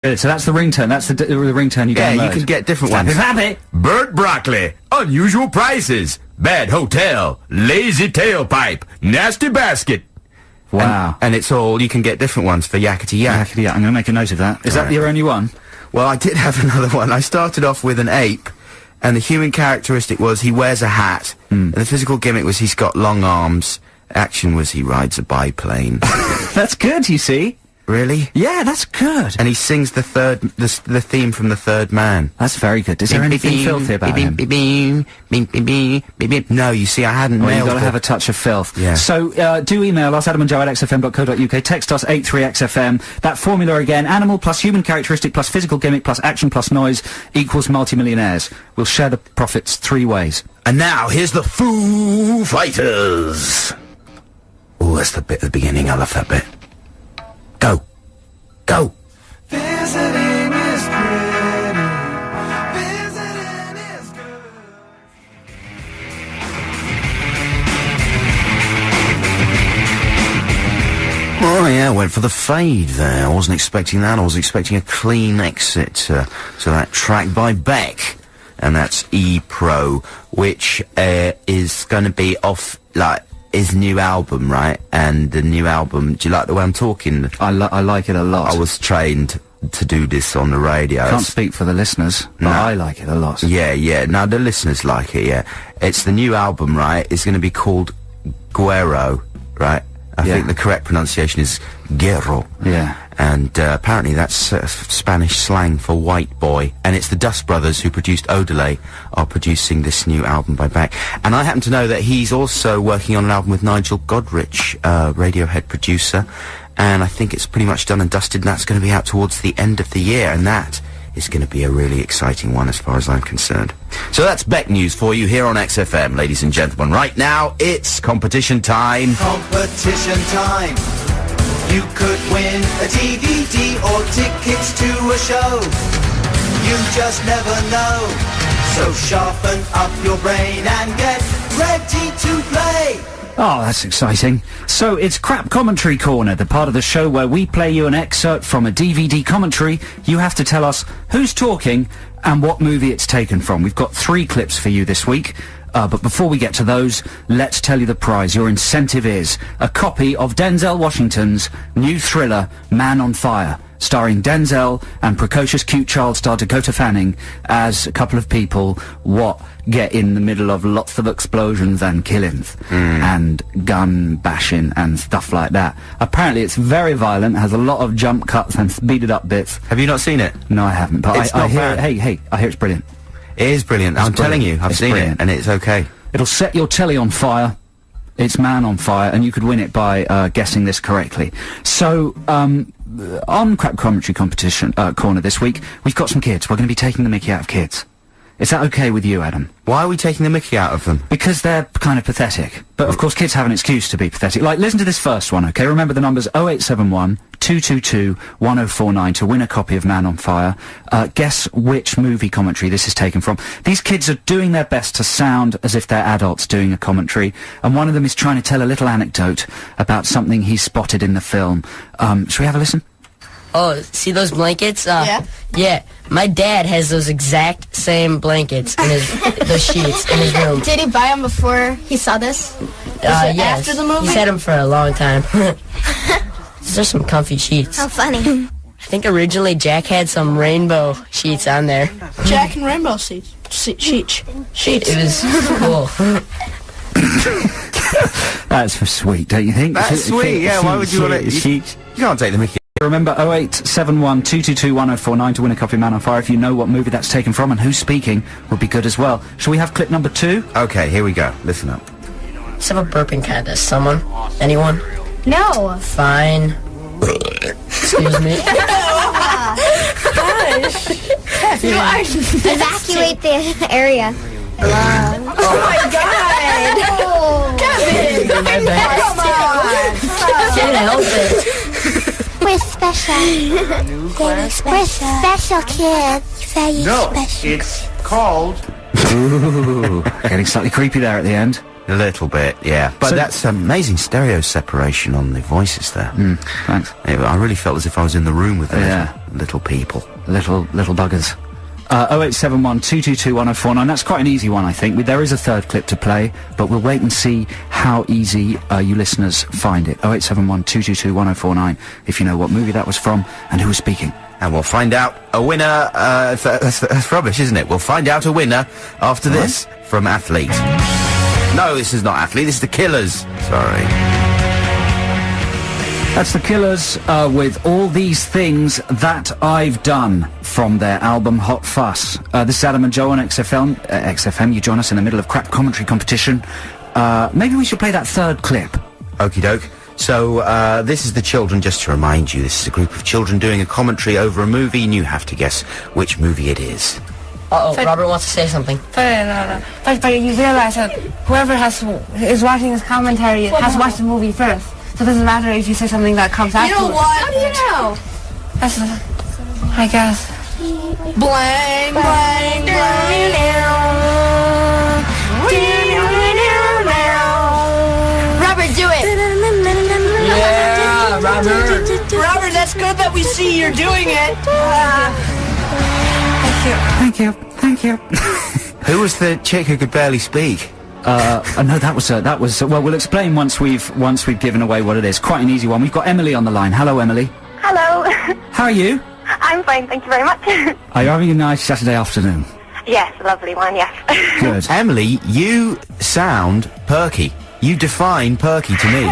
So that's the ringtone. That's the ringtone you Yeah, download. you can get different ones. Bird broccoli, unusual prices, bad hotel, lazy tailpipe, nasty basket. Wow. And it's all, you can get different ones for Yakety Yak. Yakety Yak. I'm going to make a note of that. Is that your only one? Well, I did have another one. I started off with an ape, and the human characteristic was he wears a hat, and the physical gimmick was he's got long arms. Action was he rides a biplane. That's good, you see. Really? Yeah, that's good. And he sings the theme from The Third Man. That's very good. Is there anything filthy about him? No, you see, I hadn't Well, you've nailed got to it. have a touch of filth. Yeah. So, do email us, adamandjoe@xfm.co.uk, text us 83XFM. That formula again, animal plus human characteristic plus physical gimmick plus action plus noise equals multimillionaires. We'll share the profits 3 ways. And now, here's the Foo Fighters. Oh, that's the bit at the beginning. I love that bit. Go. Go. Visiting is pretty. Visiting is good. Oh yeah, went for the fade there. I wasn't expecting that. I was expecting a clean exit to that track by Beck. And that's E-Pro, which is going to be off, like, his new album, right? And the new album, do you like the way I'm talking? I like it a lot. I was trained to do this on the radio. Can't speak for the listeners, but No. I like it a lot. Yeah. Now, the listeners like it, yeah. It's the new album, right? It's going to be called Guero, right? I Yeah. think the correct pronunciation is Guero. Yeah. And apparently that's Spanish slang for white boy. And it's the Dust Brothers who produced Odelay are producing this new album by Beck. And I happen to know that he's also working on an album with Nigel Godrich, Radiohead producer. And I think it's pretty much done and dusted, and that's going to be out towards the end of the year. And that is going to be a really exciting one as far as I'm concerned. So that's Beck News for you here on XFM, ladies and gentlemen. Right now, it's competition time. Competition time. You could win a DVD or tickets to a show. You just never know. So sharpen up your brain and get ready to play. Oh, that's exciting. So it's Crap Commentary Corner, the part of the show where we play you an excerpt from a DVD commentary. You have to tell us who's talking and what movie it's taken from. We've got 3 clips for you this week. But before we get to those, let's tell you the prize. Your incentive is a copy of Denzel Washington's new thriller, Man on Fire, starring Denzel and precocious cute child star Dakota Fanning as a couple of people get in the middle of lots of explosions and killings and gun bashing and stuff like that. Apparently it's very violent, has a lot of jump cuts and speeded up bits. Have you not seen it? No, I haven't, but It's I not hear bad. I hear it's brilliant. It is brilliant. I'm telling you, I've It's seen brilliant. it, and it's okay. It'll set your telly on fire. It's Man on Fire, and you could win it by guessing this correctly. So, on Crap Commentary Competition Corner this week, we've got some kids. We're going to be taking the mickey out of kids. Is that okay with you, Adam? Why are we taking the mickey out of them? Because they're kind of pathetic. But, of course, kids have an excuse to be pathetic. Like, listen to this first one, okay? Remember the numbers 0871 222 1049 to win a copy of Man on Fire. Guess which movie commentary this is taken from. These kids are doing their best to sound as if they're adults doing a commentary, and one of them is trying to tell a little anecdote about something he spotted in the film. Shall we have a listen? Oh, see those blankets? Yeah. Yeah. My dad has those exact same blankets in the sheets in his room. Did he buy them before he saw this? Yes. after the movie? He's had them for a long time. These are some comfy sheets. How funny. I think originally Jack had some rainbow sheets on there. Jack and Rainbow sheets. Sheets. It was cool. That's for sweet, don't you think? That's sweet, yeah, why would you want to... You can't take the mickey. Remember 0871 222 1049 to win a copy of Man on Fire. If you know what movie that's taken from and who's speaking, would be good as well. Shall we have clip number 2? Okay, here we go. Listen up. Let's have a burping contest. Someone? Anyone? No. Fine. Excuse me. Evacuate the area. Oh my god! Kevin! My bad. Come on. Can't help it. We're special. We're special kids. Very special. It's called... Ooh, getting slightly creepy there at the end. A little bit, yeah. But So- that's amazing stereo separation on the voices there. Thanks. I really felt as if I was in the room with the Yeah. little people. Little buggers. 0871 222 1049. That's quite an easy one, I think. There is a third clip to play, but we'll wait and see how easy you listeners find it. 0871 222 1049 if you know what movie that was from and who was speaking. And we'll find out a winner. That's rubbish, isn't it? We'll find out a winner after this from Athlete. No, this is not Athlete. This is the Killers. Sorry. That's the Killers with All These Things That I've Done from their album Hot Fuss. This is Adam and Joe on XFM. You join us in the middle of crap commentary competition. Maybe we should play that third clip. Okie doke. So, this is the children, just to remind you, this is a group of children doing a commentary over a movie, and you have to guess which movie it is. Uh-oh, Robert wants to say something. But you realize that whoever is watching this commentary has watched the movie first. So it doesn't matter if you say something that comes after. You know what? How do you know? That's, I guess. Blang, blang, Robert, do it. Yeah, Robert. Robert, that's good that we see you're doing it. Thank you. Who was the chick who could barely speak? No, that was, well, we'll explain once we've given away what it is. Quite an easy one. We've got Emily on the line. Hello, Emily. Hello. How are you? I'm fine, thank you very much. Are you having a nice Saturday afternoon? Yes, a lovely one, yes. Good. Emily, you sound perky. You define perky to me.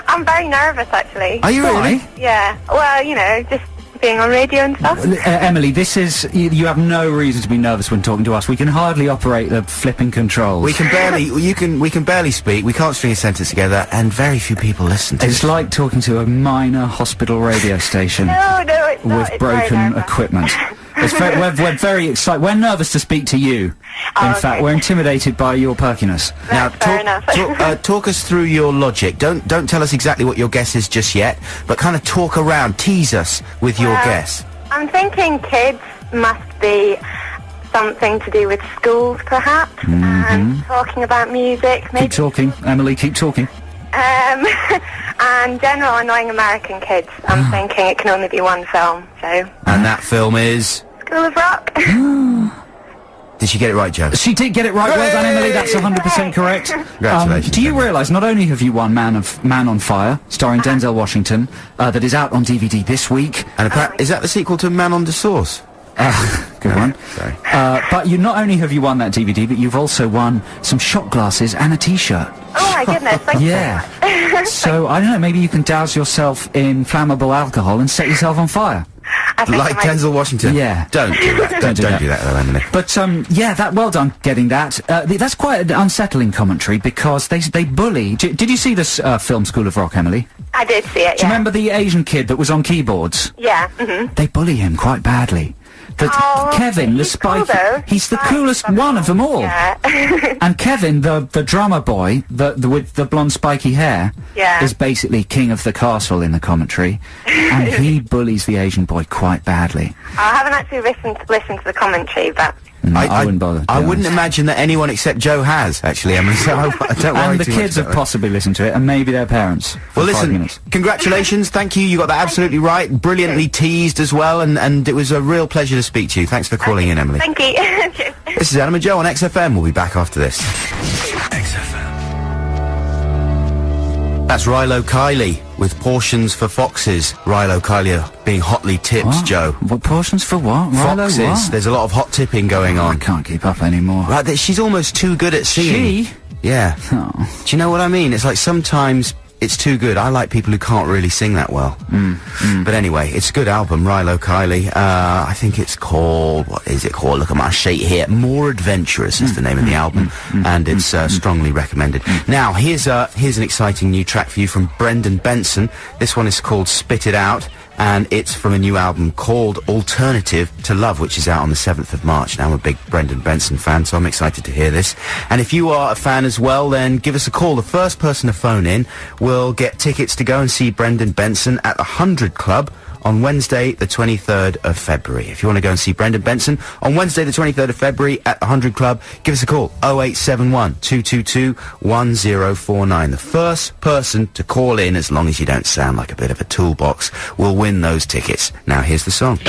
I'm very nervous, actually. Are you really? Why? Yeah, well, you know, just being on radio and stuff. Emily, this is, you have no reason to be nervous when talking to us. We can hardly operate the flipping controls. We can barely speak, we can't string a sentence together, and very few people listen to It's us. like talking to a minor hospital radio station No, it's not. with It's very broken nervous. equipment. We're very excited. We're nervous to speak to you. In fact, okay. we're intimidated by your perkiness. Now, Fair enough. talk us through your logic. Don't tell us exactly what your guess is just yet, but kind of talk around, tease us with your guess. I'm thinking kids must be something to do with schools, perhaps, and talking about music, maybe. Keep talking, Emily, keep talking. And general annoying American kids. I'm thinking it can only be one film, so... And that film is... School of Rock. Did she get it right, Joe? She did get it right. Well done, Emily. That's 100% correct. Congratulations, Do you Emily. realise not only have you won Man on Fire, starring Denzel Washington, that is out on DVD this week. And is that the sequel to Man on the Sauce? Good one. Sorry. But you not only have you won that DVD, but you've also won some shot glasses and a T-shirt. Oh my goodness, thank you very Yeah. much. So I don't know. Maybe you can douse yourself in flammable alcohol and set yourself on fire. I think Like I might- Denzel Washington? Yeah. Don't do that. Don't do that, though, Emily. But yeah, well done getting that. That's quite an unsettling commentary because they bully. Did you see this film School of Rock, Emily? I did see it, Do you yeah. remember the Asian kid that was on keyboards? Yeah, mm-hmm. They bully him quite badly. That Oh, Kevin, the he's cool, spiky, though. he's the Right, coolest one of them all. Yeah. And Kevin, the drummer boy, the with the blonde spiky hair, Yeah. is basically king of the castle in the commentary, and he bullies the Asian boy quite badly. I haven't actually listened to the commentary, but... No, I wouldn't bother. to I be wouldn't honest. imagine that anyone except Joe has, actually, Emily, so I don't worry And the too kids much have about possibly listened to it, and maybe their parents. For Well, 5 listen, minutes. congratulations, thank you, you got that absolutely right, brilliantly teased as well, and it was a real pleasure to speak to you. Thanks for calling in, Emily. Thank you. Cheers. This is Adam and Joe on XFM, we'll be back after this. That's Rilo Kiley with Portions for Foxes. Rilo Kiley being hotly tipped, What? Joe. What portions for what? Rilo, Foxes, what? there's a lot of hot tipping going I on. can't keep up anymore. Right, she's almost too good at singing. She? Yeah. Oh. Do you know what I mean? It's like sometimes it's too good. I like people who can't really sing that well. But anyway, it's a good album, Rilo Kiley. I think it's called, what is it called? Look at my sheet here. More Adventurous is the name of the album, and it's strongly recommended. Now, here's an exciting new track for you from Brendan Benson. This one is called Spit It Out, and it's from a new album called Alternative to Love, which is out on the 7th of March. Now, I'm a big Brendan Benson fan, so I'm excited to hear this. And if you are a fan as well, then give us a call. The first person to phone in will get tickets to go and see Brendan Benson at the 100 Club on Wednesday, the 23rd of February. If you want to go and see Brendan Benson on Wednesday, the 23rd of February at the 100 Club, give us a call, 0871 222 1049. The first person to call in, as long as you don't sound like a bit of a toolbox, will win those tickets. Now, here's the song.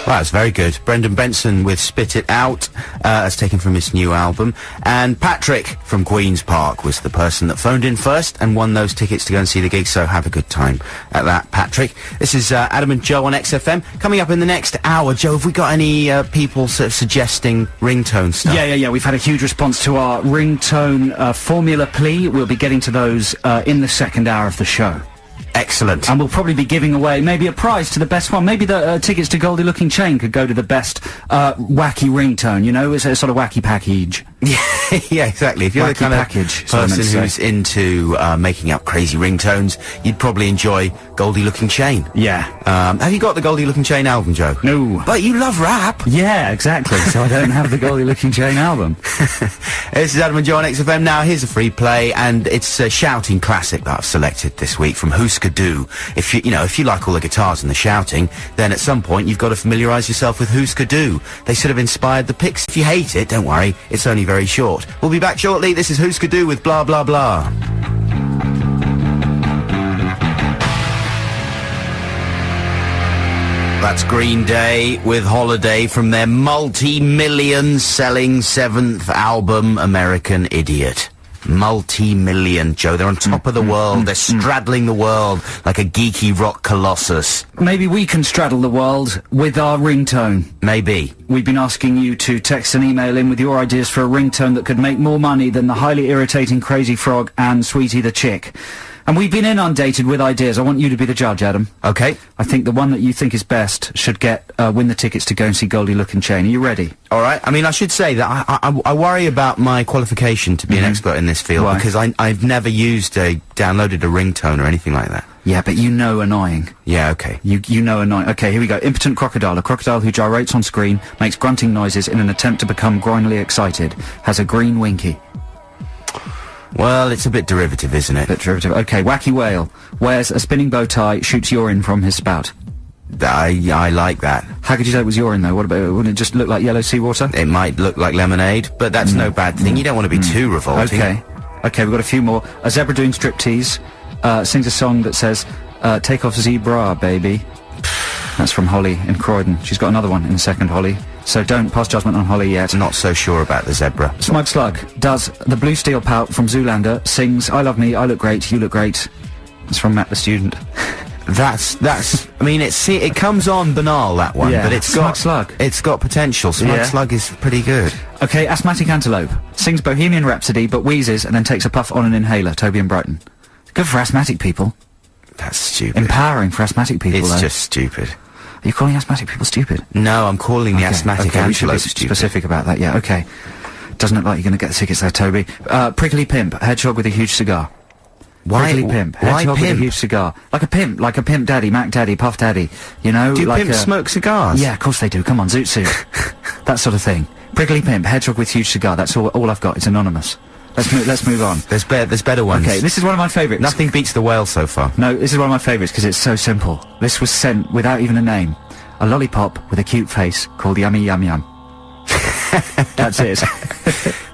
Wow, that's very good. Brendan Benson with Spit It Out, as taken from his new album. And Patrick from Queen's Park was the person that phoned in first and won those tickets to go and see the gig, so have a good time at that, Patrick. This is Adam and Joe on XFM. Coming up in the next hour, Joe, have we got any people sort of suggesting ringtone stuff? Yeah. We've had a huge response to our ringtone formula plea. We'll be getting to those in the second hour of the show. Excellent. And we'll probably be giving away maybe a prize to the best one. Maybe the tickets to Goldie Looking Chain could go to the best wacky ringtone, you know? It's a sort of wacky package. Yeah, exactly. If you're the kind of person who's into making up crazy ringtones, you'd probably enjoy Goldie Looking Chain. Yeah. Have you got the Goldie Looking Chain album, Joe? No. But you love rap. Yeah, exactly. So I don't have the Goldie Looking Chain album. This is Adam and Joe on XFM. Now, here's a free play, and it's a shouting classic that I've selected this week from Husker Du. If you like all the guitars and the shouting, then at some point you've got to familiarise yourself with Husker Du. They sort of inspired the Pixies. If you hate it, don't worry, it's only very short. We'll be back shortly. This is Husker Du with Blah Blah Blah. That's Green Day with Holiday from their multi-million selling 7th album, American Idiot. Multi-million, Joe. They're on top of the world. They're straddling the world like a geeky rock colossus. Maybe we can straddle the world with our ringtone. Maybe. We've been asking you to text and email in with your ideas for a ringtone that could make more money than the highly irritating Crazy Frog and Sweetie the Chick. And we've been inundated with ideas. I want you to be the judge, Adam. Okay. I think the one that you think is best should win the tickets to go and see Goldie Looking Chain. Are you ready? All right. I mean, I should say that I worry about my qualification to be an expert in this field. Why? Because I've never downloaded a ringtone or anything like that. Yeah, but you know annoying. Yeah, okay. You know annoying. Okay, here we go. Impotent crocodile. A crocodile who gyrates on screen, makes grunting noises in an attempt to become groinily excited. Has a green winky. Well, it's a bit derivative, isn't it? Bit derivative. Okay, wacky whale. Wears a spinning bow tie, shoots urine from his spout. I like that. How could you say it was urine, though? What about, wouldn't it just look like yellow seawater? It might look like lemonade, but that's no bad thing. You don't want to be too revolting. Okay, we've got a few more. A zebra doing striptease, sings a song that says, take off zebra, baby. That's from Holly in Croydon. She's got another one in a second, Holly. So don't pass judgment on Holly yet. Not so sure about the zebra. Smug Slug does the blue steel pout from Zoolander, sings I love me, I look great, you look great. It's from Matt the Student. That's I mean, it comes on banal, that one, Yeah, but it's Smug got Slug. It's got potential. Smug Yeah. Slug is pretty good. Okay, Asthmatic Antelope sings Bohemian Rhapsody but wheezes and then takes a puff on an inhaler, Toby and Brighton. Good for asthmatic people. That's stupid. Empowering for asthmatic people, It's though. just stupid. Are you calling asthmatic people stupid? No, I'm calling the asthmatic we should be antelope stupid. specific about that, yeah, okay. Doesn't look like you're going to get the tickets there, Toby. Prickly Pimp, hedgehog with a huge cigar. Why? Prickly Pimp, Why hedgehog with a pimp? huge cigar. Like a pimp daddy, Mac daddy, Puff daddy, you know? Do like pimps smoke cigars? Yeah, of course they do. Come on, Zoot Suit. That sort of thing. Prickly Pimp, hedgehog with huge cigar. That's all I've got. It's anonymous. Let's move on. There's better ones. Okay, this is one of my favourites. Nothing beats the whale so far. No, this is one of my favourites because it's so simple. This was sent without even a name. A lollipop with a cute face called Yummy Yum Yum. That's it.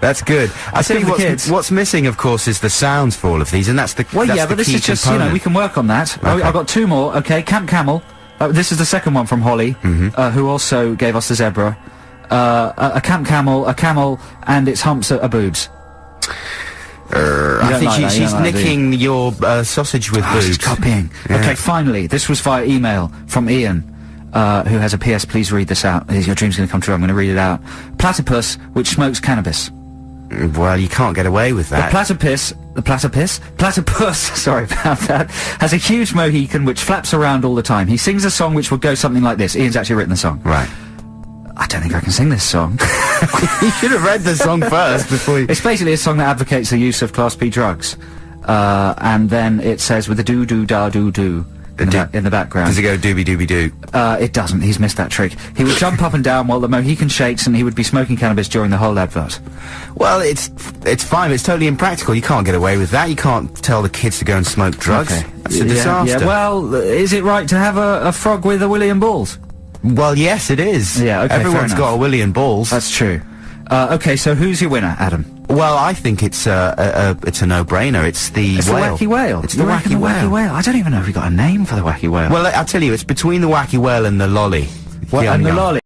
That's good. I tell good you for kids. what's missing, of course, is the sounds for all of these, and that's the Well, that's yeah, the but this key is just, component. we can work on that. Okay. I've got two more, okay. Camp Camel. This is the second one from Holly, who also gave us the zebra. A Camp Camel, a camel, and its humps are boobs. I don't think like that, you she's don't like that, nicking your sausage with boobs. She's copying. Yeah. Okay, finally, this was via email from Ian, who has a PS. Please read this out. Your dream's going to come true. I'm going to read it out. Platypus, which smokes cannabis. Well, you can't get away with that. The platypus, sorry about that, has a huge Mohican which flaps around all the time. He sings a song which would go something like this. Ian's actually written the song. Right. I don't think I can sing this song. You should have read the song first before you... It's basically a song that advocates the use of Class B drugs. And then it says with a do-do-da-do-do. in the background. Does it go doobie-doobie-doo? It doesn't. He's missed that trick. He would jump up and down while the Mohican shakes, and he would be smoking cannabis during the whole advert. Well, it's fine, but it's totally impractical. You can't get away with that. You can't tell the kids to go and smoke drugs. Okay. That's a disaster. Yeah, well, is it right to have a frog with a willy and balls? Well, yes, it is. Yeah, okay, Everyone's fair got enough. a willy and balls. That's true. Okay, so who's your winner, Adam? Well, I think it's a no-brainer. It's the whale. The wacky whale. It's the You reckon wacky whale. I don't even know if we got a name for the wacky whale. Well, I'll tell you, it's between the wacky whale and the lolly. What, Young and the young. lolly?